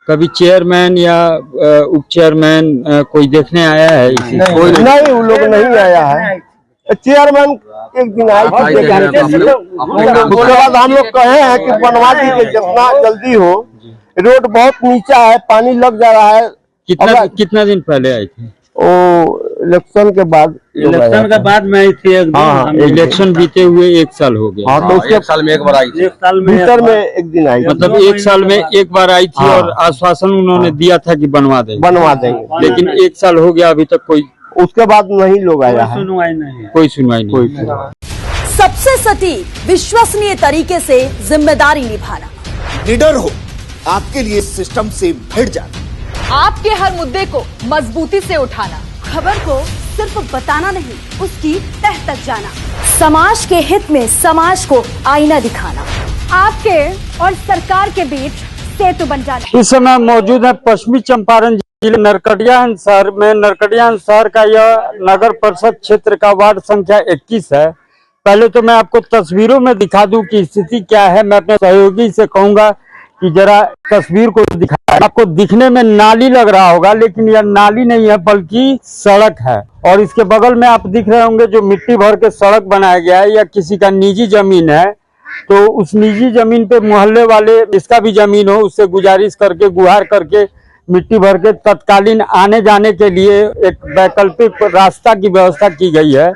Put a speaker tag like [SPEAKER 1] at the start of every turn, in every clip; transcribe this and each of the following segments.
[SPEAKER 1] कभी चेयरमैन या उप चेयरमैन कोई देखने आया है इसी?
[SPEAKER 2] नहीं, वो लोग नहीं आया है। चेयरमैन एक दिन आए थे, उसके बाद हम लोग कहे हैं कि बनवा दीजिए जितना जल्दी हो, रोड बहुत नीचा है, पानी लग जा रहा है।
[SPEAKER 1] कितना दिन पहले आए थे?
[SPEAKER 2] ओ इलेक्शन के बाद
[SPEAKER 1] मैं थे। इलेक्शन बीते हुए 1 साल हो गया।
[SPEAKER 2] हाँ, तो उसके
[SPEAKER 3] 1 साल में एक बार आई थी।
[SPEAKER 2] भीतर में एक दिन आई,
[SPEAKER 1] मतलब 1 साल में एक बार आई थी। और आश्वासन उन्होंने दिया था कि बनवा देंगे, लेकिन 1 साल हो गया, अभी तक कोई
[SPEAKER 2] उसके बाद नहीं लोग आया है,
[SPEAKER 1] कोई सुनवाई नहीं।
[SPEAKER 4] सबसे सटीक विश्वसनीय तरीके से जिम्मेदारी निभाना,
[SPEAKER 5] निडर हो, आपके लिए सिस्टम से भिड़ जाना,
[SPEAKER 4] आपके हर मुद्दे को मजबूती से उठाना, खबर को सिर्फ बताना नहीं उसकी तह तक जाना, समाज के हित में समाज को आईना दिखाना, आपके और सरकार के बीच सेतु बन जाना।
[SPEAKER 1] इस समय मौजूद है पश्चिमी चंपारण जिले नरकटियागंज शहर में। नरकटियागंज शहर का यह नगर परिषद क्षेत्र का वार्ड संख्या 21 है। पहले तो मैं आपको तस्वीरों में दिखा दूं कि स्थिति क्या है। मैं अपने सहयोगी से कहूंगा कि जरा तस्वीर को दिखाएं। आपको दिखने में नाली लग रहा होगा, लेकिन यह नाली नहीं है बल्कि सड़क है। और इसके बगल में आप दिख रहे होंगे जो मिट्टी भर के सड़क बनाया गया है, यह किसी का निजी जमीन है। तो उस निजी जमीन पे मोहल्ले वाले, जिसका भी जमीन हो, उससे गुजारिश करके, गुहार करके मिट्टी भर के तत्कालीन आने जाने के लिए एक वैकल्पिक रास्ता की व्यवस्था की गई है।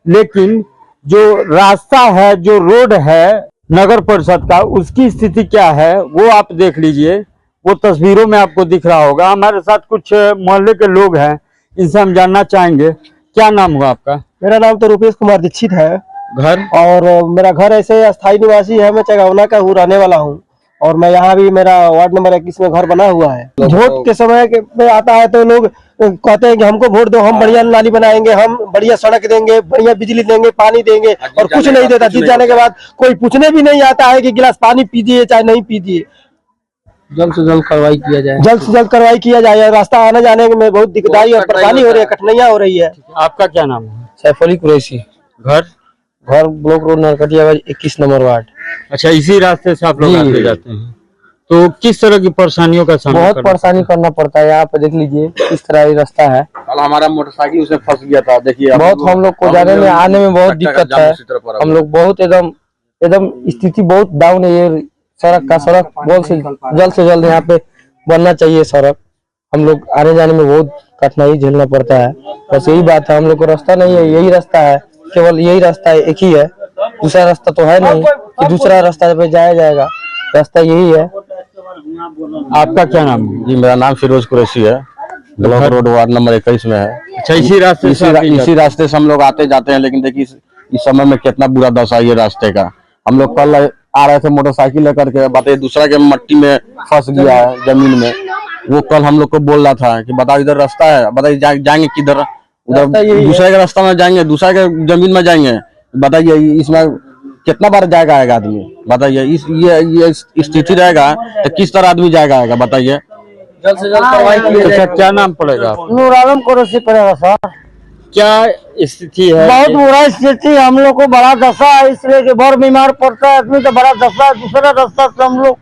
[SPEAKER 1] लेकिन जो रास्ता है, जो रोड है नगर परिषद का, उसकी स्थिति क्या है वो आप देख लीजिए। वो तस्वीरों में आपको दिख रहा होगा। हमारे साथ कुछ मोहल्ले के लोग हैं, इनसे हम जानना चाहेंगे। क्या नाम हुआ आपका?
[SPEAKER 2] मेरा नाम तो रुपेश कुमार दीक्षित है।
[SPEAKER 1] घर?
[SPEAKER 2] और मेरा घर ऐसे अस्थायी निवासी है, मैं चगावना का रहने वाला हूँ। और मैं यहाँ भी, मेरा वार्ड नंबर 21 में घर बना हुआ है। वोट के समय में आता है तो लोग कहते हैं कि हमको वोट दो, हम बढ़िया नाली बनाएंगे, हम बढ़िया सड़क देंगे, बढ़िया बिजली देंगे, पानी देंगे, और कुछ नहीं देता। जीत जाने के बाद कोई पूछने भी नहीं आता है कि गिलास पानी पीजिए चाहे नहीं पीजिए।
[SPEAKER 3] जल्द से जल्द कार्रवाई किया जाए,
[SPEAKER 2] जल्द से जल्द कार्रवाई किया जाए। रास्ता आने जाने में बहुत दिक्कतदारी और परेशानी हो रही है, कठिनाइयाँ हो रही है।
[SPEAKER 1] आपका क्या नाम है?
[SPEAKER 3] सैफुल कुरैशी। घर block road Narkatiaganj 21 number ward.
[SPEAKER 1] अच्छा, इसी रास्ते से आप लोग आते जाते हैं? तो किस तरह की परेशानियों का सामना?
[SPEAKER 3] बहुत परेशानी करना पड़ता है। यहाँ पे देख लीजिए किस तरह ये रास्ता है। कल हमारा मोटरसाइकिल उसमें फंस गया था, देखिए। बहुत हम लोग को जाने में आने में बहुत दिक्कत है। हम लोग बहुत एकदम स्थिति बहुत डाउन है। ये सड़क जल्द से जल्द यहाँ पे बनना चाहिए सड़क। हम लोग आने जाने में बहुत कठिनाई झेलना पड़ता है। बस यही बात है, हम लोग को रास्ता नहीं है, यही रास्ता है, केवल यही रास्ता है, एक ही है। दूसरा रास्ता तो है नहीं कि दूसरा रास्ता पे जाया जाएगा, रास्ता यही है।
[SPEAKER 1] आपका क्या नाम है?
[SPEAKER 3] जी, मेरा नाम फिरोज कुरैशी है। ब्लॉक रोड वार्ड नंबर 21 में है।
[SPEAKER 1] अच्छा, इसी
[SPEAKER 3] रास्ते से हम लोग आते जाते हैं। लेकिन देखिए इस समय में कितना बुरा दशा है ये रास्ते का। हम लोग कल आ रहे थे मोटरसाइकिल लेकर के, बताइए दूसरा के मट्टी में फंस गया है जमीन में। वो कल हम लोग को बोल रहा था कि बताओ इधर रास्ता है, बताइए जाएंगे किधर? उधर दूसरे के रास्ता में जाएंगे, दूसरे के जमीन में जाएंगे। बताइए इसमें कितना बार जाएगा आदमी? बताइए ये स्थिति रहेगा तो किस तरह आदमी जाएगा आएगा? बताइए।
[SPEAKER 1] जल्द से जल्द कार्रवाई की। क्या नाम पड़ेगा?
[SPEAKER 2] नूर आलम कुरैशी पड़ेगा सर।
[SPEAKER 1] क्या स्थिति है?
[SPEAKER 2] बहुत बुरा स्थिति, हम लोग को बड़ा दशा है, इसलिए कि बहुत बीमार पड़ता है आदमी तो बड़ा दशा है। दूसरा रास्ता से हम लोग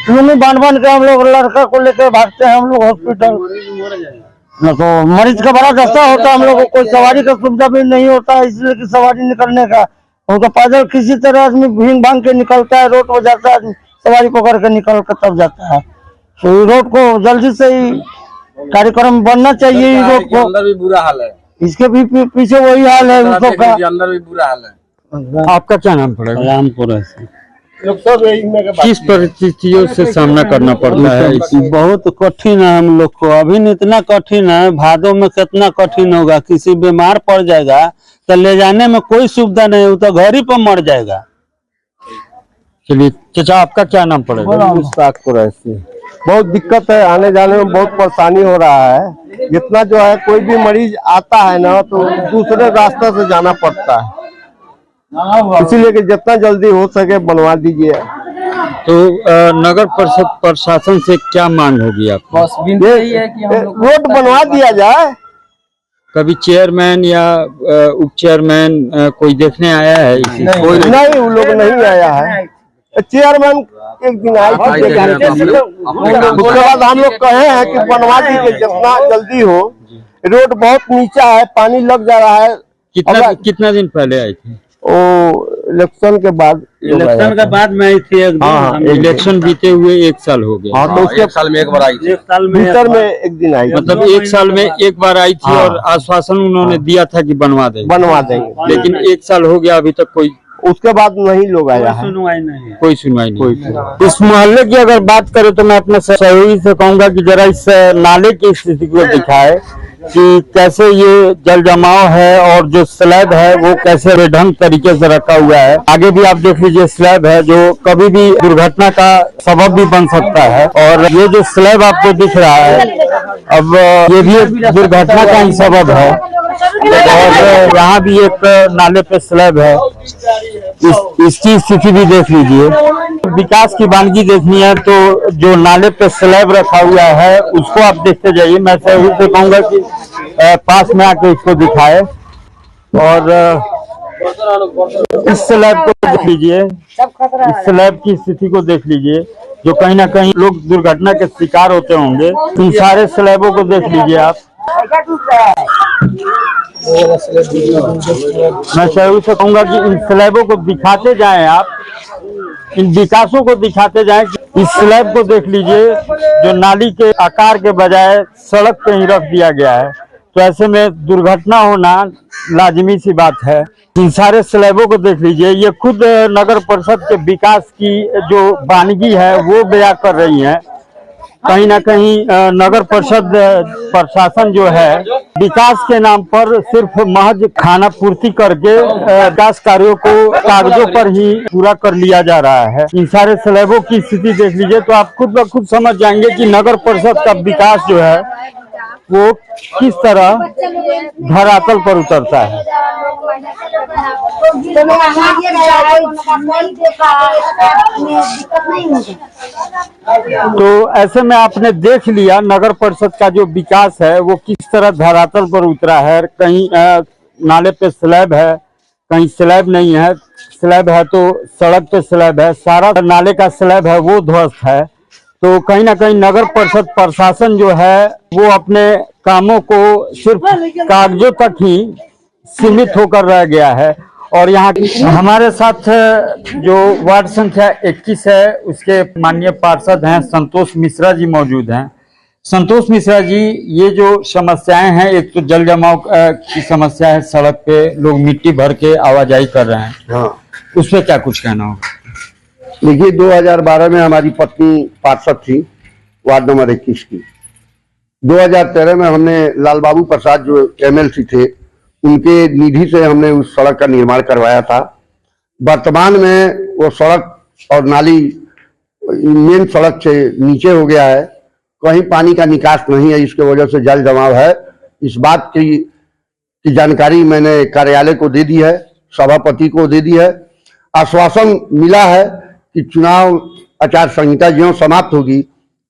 [SPEAKER 2] लूनी बांध के हम लोग लड़का को लेकर भागते हैं हम लोग हॉस्पिटल। न तो मरीज का बड़ा दशा होता है, हम लोग को कोई सवारी का सुविधा भी नहीं होता है, इसलिए कि सवारी निकलने का उनका पैदल किसी तरह आदमी भींग भांग के निकलता है, रोड पर जाता है, सवारी पकड़ के निकल कर तब जाता है। तो रोड को जल्दी से ही कार्यक्रम बनना चाहिए। रोड को
[SPEAKER 3] अंदर भी बुरा हाल है,
[SPEAKER 2] इसके भी पीछे वही हाल है,
[SPEAKER 3] अंदर भी बुरा हाल है।
[SPEAKER 1] आपका क्या नाम पड़ेगा?
[SPEAKER 2] रामपुर।
[SPEAKER 1] किस परिस्थितियों से सामना करना पड़ता है?
[SPEAKER 2] बहुत कठिन है हम लोग को, अभी इतना कठिन है, भादों में कितना कठिन होगा। किसी बीमार पड़ जाएगा तो ले जाने में कोई सुविधा नहीं, वो तो घर ही पर मर जाएगा।
[SPEAKER 1] चलिए चाचा, आपका क्या नाम पड़ेगा?
[SPEAKER 2] बहुत दिक्कत है, आने जाने में बहुत परेशानी हो रहा है। जितना जो है कोई भी मरीज आता है ना तो दूसरे रास्ते से जाना पड़ता है, इसीलिए कि जितना जल्दी हो सके बनवा दीजिए।
[SPEAKER 1] तो नगर परिषद प्रशासन से क्या मांग होगी आपको?
[SPEAKER 2] रोड बनवा दिया जाए।
[SPEAKER 1] कभी चेयरमैन या उप चेयरमैन कोई देखने आया है इसी?
[SPEAKER 2] नहीं, वो लोग नहीं आया है। चेयरमैन एक दिन आई थी, उसके बाद हम लोग कहे हैं कि बनवा दीजिए जितना जल्दी हो। रोड बहुत नीचा है, पानी लग जा रहा है।
[SPEAKER 1] कितना दिन पहले आई थी?
[SPEAKER 2] ओ इलेक्शन के बाद
[SPEAKER 1] मैं आई थी।
[SPEAKER 2] हाँ,
[SPEAKER 1] इलेक्शन बीते हुए 1 साल हो गया।
[SPEAKER 2] हाँ, तो उसके
[SPEAKER 3] 1 साल में एक बार आई थी।
[SPEAKER 2] भीतर में एक दिन आई,
[SPEAKER 1] मतलब 1 साल में एक बार आई थी। और आश्वासन उन्होंने दिया था कि बनवा देंगे, लेकिन 1 साल हो गया, अभी तक कोई
[SPEAKER 2] उसके बाद नहीं लोग आया है,
[SPEAKER 1] कोई सुनवाई नहीं। इस मोहल्ले की अगर बात करें तो मैं अपने सहयोगी से कहूंगा कि जरा इस नाले की स्थिति को दिखाए कि कैसे ये जल जमाव है और जो स्लैब है वो कैसे बेढंग तरीके से रखा हुआ है। आगे भी आप देख लीजिए, स्लैब है जो कभी भी दुर्घटना का सबब भी बन सकता है। और ये जो स्लैब आपको दिख रहा है, अब ये भी एक दुर्घटना का ही सबब है। और यहाँ भी एक नाले पे स्लैब है, इसकी स्थिति भी देख लीजिए। विकास की वानगी देखनी है तो जो नाले पे स्लैब रखा हुआ है उसको आप देखते जाइए। मैं सभी से कहूंगा कि पास में आके इसको दिखाए और इस स्लैब को देख लीजिए, इस स्लैब की स्थिति को देख लीजिए, जो कहीं ना कहीं लोग दुर्घटना के शिकार होते होंगे। इन सारे स्लैबों को देख लीजिए आप। मैं सभी से कहूंगा कि इन स्लैबों को दिखाते जाएं आप, इन विकासों को दिखाते जाएं। इस स्लैब को देख लीजिए जो नाली के आकार के बजाय सड़क पे ही रख दिया गया है, तो ऐसे में दुर्घटना होना लाजमी सी बात है। इन सारे स्लैबों को देख लीजिए, ये खुद नगर परिषद के विकास की जो वानगी है वो बयां कर रही है। कहीं ना कहीं नगर परिषद प्रशासन जो है विकास के नाम पर सिर्फ महज खाना पूर्ति करके विकास कार्यों को कागजों पर ही पूरा कर लिया जा रहा है। इन सारे स्लैबों की स्थिति देख लीजिए तो आप खुद ब खुद समझ जाएंगे कि नगर परिषद का विकास जो है वो किस तरह धरातल पर उतरता है। तो ऐसे में आपने देख लिया नगर परिषद का जो विकास है वो किस तरह धरातल पर उतरा है। कहीं नाले पे स्लैब है, कहीं स्लैब नहीं है, स्लैब है तो सड़क पे स्लैब है, सारा नाले का स्लैब है वो ध्वस्त है। तो कहीं ना कहीं नगर परिषद प्रशासन जो है वो अपने कामों को सिर्फ कागजों तक ही सीमित होकर रह गया है। और यहाँ हमारे साथ जो वार्ड संख्या 21 है उसके माननीय पार्षद हैं संतोष मिश्रा जी मौजूद हैं। संतोष मिश्रा जी, ये जो समस्याएं हैं, एक तो जल जमाव की समस्या है, सड़क पे लोग मिट्टी भर के आवाजाही कर रहे हैं,
[SPEAKER 2] हाँ,
[SPEAKER 1] उस पर क्या कुछ कहना होगा?
[SPEAKER 2] देखिए 2012 में हमारी पत्नी पार्षद थी वार्ड नंबर 21 की। 2013 में हमने लाल बाबू प्रसाद जो एमएलसी थे उनके निधि से हमने उस सड़क का निर्माण करवाया था। वर्तमान में वो सड़क और नाली मेन सड़क से नीचे हो गया है, कहीं पानी का निकास नहीं है, इसके वजह से जल जमाव है। इस बात की जानकारी मैंने कार्यालय को दे दी है, सभापति को दे दी है। आश्वासन मिला है कि चुनाव आचार संहिता ज्यों समाप्त होगी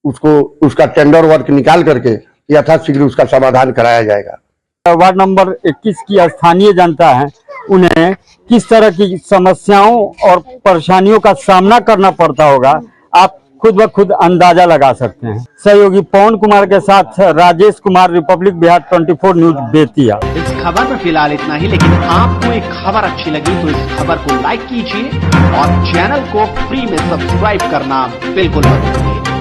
[SPEAKER 2] उसका टेंडर वर्क निकाल करके यथाशीघ्र उसका समाधान कराया जाएगा।
[SPEAKER 1] वार्ड नंबर 21 की स्थानीय जनता है, उन्हें किस तरह की समस्याओं और परेशानियों का सामना करना पड़ता होगा आप खुद ब खुद अंदाजा लगा सकते हैं। सहयोगी पवन कुमार के साथ राजेश कुमार, रिपब्लिक बिहार 24 न्यूज बेतिया।
[SPEAKER 6] इस खबर में फिलहाल इतना ही, लेकिन आपको एक खबर अच्छी लगी तो इस खबर को लाइक कीजिए और चैनल को फ्री में सब्सक्राइब करना बिल्कुल मत भूलिए।